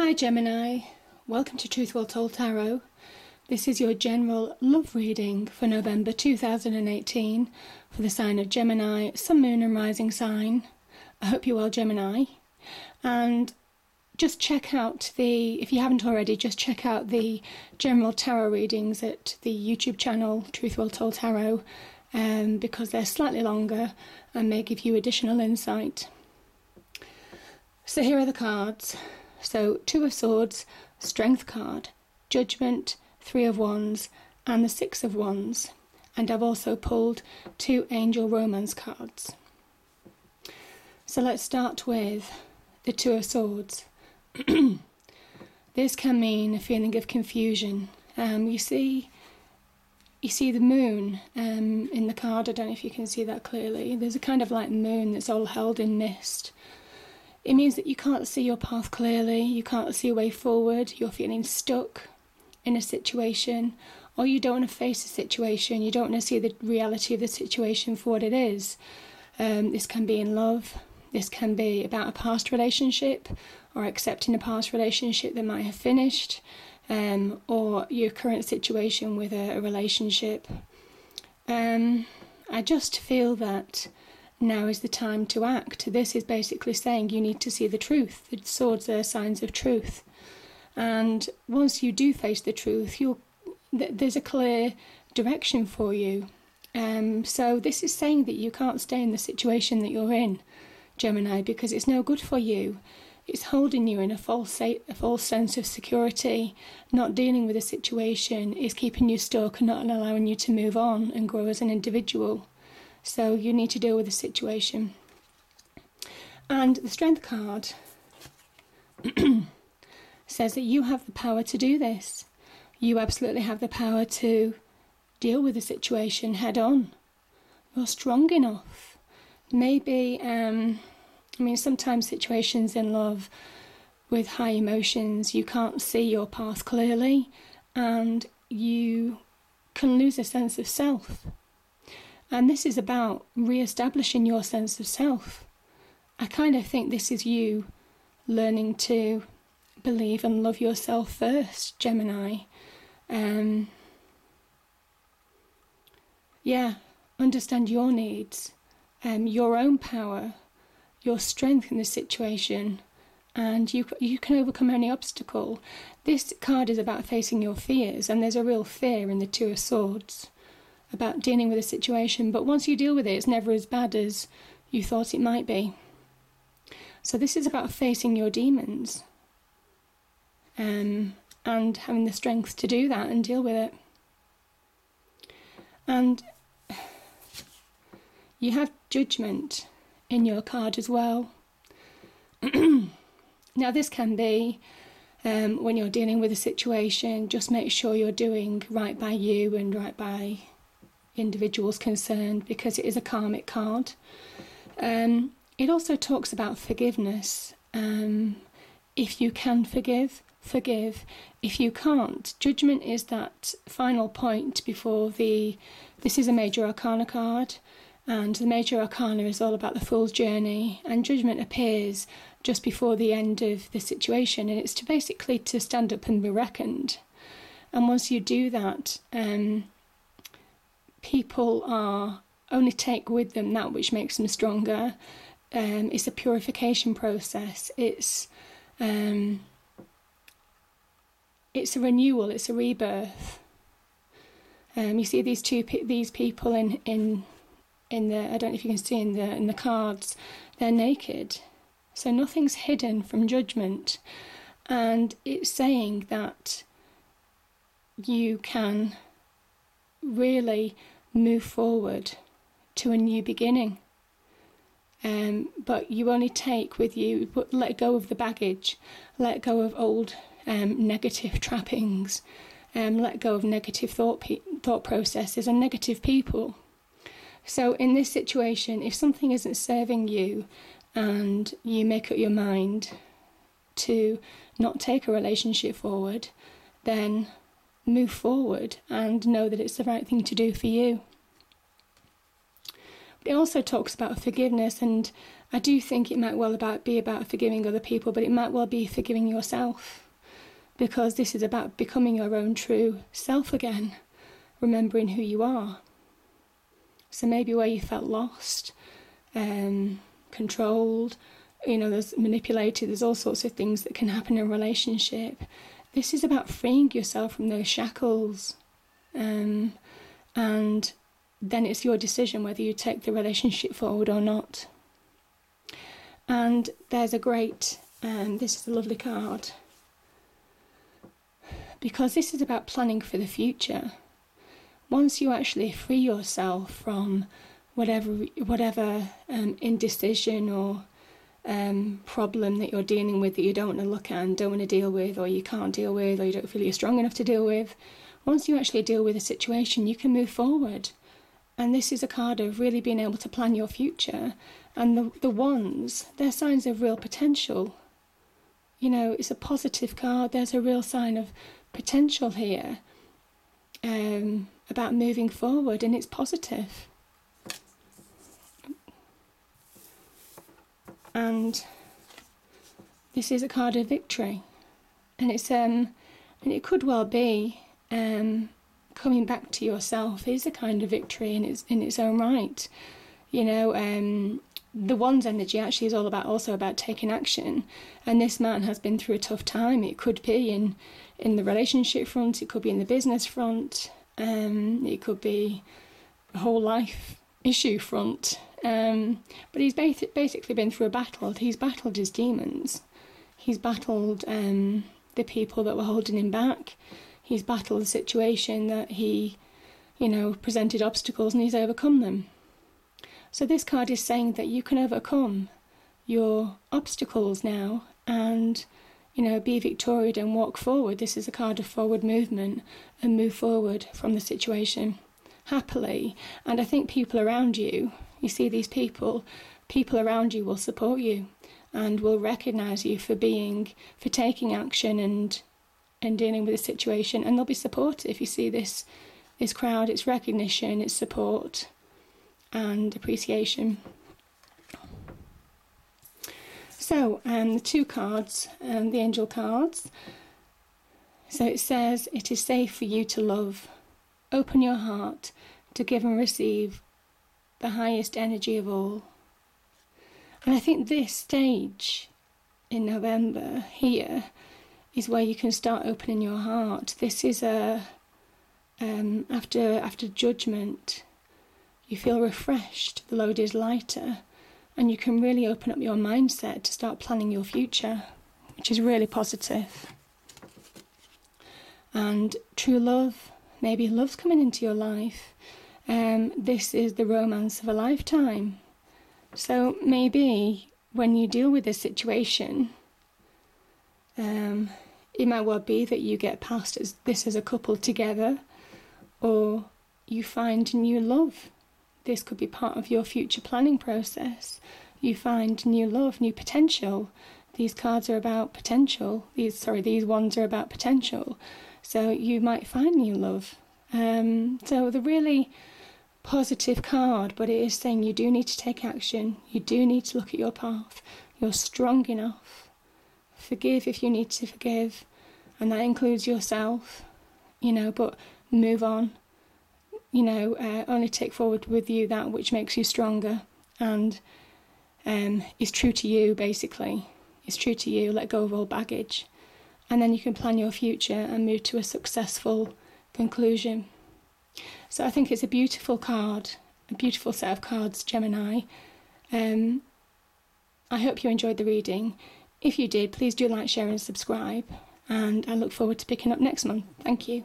Hi Gemini, welcome to Truth Well Told Tarot. This is your general love reading for November 2018 for the sign of Gemini, Sun, Moon and Rising sign. I hope you're well, Gemini. And just check out if you haven't already, just check out the general tarot readings at the YouTube channel Truth Well Told Tarot, because they're slightly longer and may give you additional insight. So here are the cards. So Two of Swords, Strength card, Judgment, Three of Wands and the Six of Wands. And I've also pulled two Angel Romance cards. So let's start with the Two of Swords. This can mean a feeling of confusion. You see the moon in the card. I don't know if you can see that clearly. There's a kind of like moon that's all held in mist. It means that you can't see your path clearly, you can't see a way forward, you're feeling stuck in a situation, or you don't want to face a situation, you don't want to see the reality of the situation for what it is. This can be in love, this can be about a past relationship, or accepting a past relationship that might have finished, or your current situation with a relationship. I just feel that now is the time to act. This is basically saying you need to see the truth. The swords are signs of truth. And once you do face the truth, there's a clear direction for you. So this is saying that you can't stay in the situation that you're in, Gemini, because it's no good for you. It's holding you in a false sense of security. Not dealing with a situation is keeping you stuck and not allowing you to move on and grow as an individual. So you need to deal with the situation. And the Strength card says that you have the power to do this. You absolutely have the power to deal with the situation head on. You're strong enough. Maybe, sometimes situations in love with high emotions, you can't see your path clearly and you can lose a sense of self. And this is about re-establishing your sense of self. I kind of think this is you learning to believe and love yourself first, Gemini. Understand your needs, your own power, your strength in the situation, and you can overcome any obstacle. This card is about facing your fears, and there's a real fear in the Two of Swords about dealing with a situation, but once you deal with it, it's never as bad as you thought it might be. So this is about facing your demons, and having the strength to do that and deal with it. And you have Judgment in your card as well. Now this can be when you're dealing with a situation, just make sure you're doing right by you and right by individuals concerned, because it is a karmic card. It also talks about forgiveness. If you can forgive. If you can't, Judgment is that final point before this is a major arcana card, and the major arcana is all about the Fool's journey, and Judgment appears just before the end of the situation, and it's basically to stand up and be reckoned. And once you do that, people only take with them that which makes them stronger. It's a purification process. It's a renewal. It's a rebirth. You see these people in the, I don't know if you can see in the cards, they're naked, so nothing's hidden from Judgment, and it's saying that you can really move forward to a new beginning, but you only take with you, let go of the baggage, let go of old negative trappings, let go of negative thought processes and negative people. So in this situation, if something isn't serving you and you make up your mind to not take a relationship forward, then move forward and know that it's the right thing to do for you. It also talks about forgiveness, and I do think it might well be about forgiving other people, but it might well be forgiving yourself, because this is about becoming your own true self again, remembering who you are. So maybe where you felt lost, controlled, there's manipulated, there's all sorts of things that can happen in a relationship. This is about freeing yourself from those shackles. And then it's your decision whether you take the relationship forward or not. And there's a great, this is a lovely card, because this is about planning for the future. Once you actually free yourself from whatever indecision or problem that you're dealing with, that you don't want to look at and don't want to deal with, or you can't deal with, or you don't feel you're strong enough to deal with, once you actually deal with a situation, you can move forward. And this is a card of really being able to plan your future. And the wands, they're signs of real potential. It's a positive card. There's a real sign of potential here, about moving forward, and it's positive. And this is a card of victory. And it's and it could well be coming back to yourself is a kind of victory in its own right. The Wands energy actually is also about taking action, and this man has been through a tough time. It could be in the relationship front, it could be in the business front, it could be a whole life issue front, but he's basically been through a battle. He's battled his demons, he's battled the people that were holding him back, he's battled the situation that he presented obstacles, and he's overcome them. So this card is saying that you can overcome your obstacles now and, be victorious and walk forward. This is a card of forward movement and move forward from the situation happily. And I think people around you see these people around you will support you and will recognise you for taking action and dealing with the situation, and they'll be supportive. You see this crowd, it's recognition, it's support and appreciation. So the two cards, the angel cards. So it says, it is safe for you to love. Open your heart to give and receive the highest energy of all. And I think this stage in November here is where you can start opening your heart. This is after judgment, you feel refreshed, the load is lighter, and you can really open up your mindset to start planning your future, which is really positive. And true love, maybe love's coming into your life. This is the romance of a lifetime. So maybe when you deal with this situation, it might well be that you get past this as a couple together, or you find new love. This could be part of your future planning process. You find new love, new potential. These cards are about potential. These wands are about potential. So you might find new love. So the really positive card, but it is saying you do need to take action. You do need to look at your path. You're strong enough. Forgive if you need to forgive. And that includes yourself, but move on. Only take forward with you that which makes you stronger and is true to you, basically. It's true to you. Let go of all baggage. And then you can plan your future and move to a successful conclusion. So I think it's a beautiful card, a beautiful set of cards, Gemini. I hope you enjoyed the reading. If you did, please do like, share and subscribe. And I look forward to picking up next month. Thank you.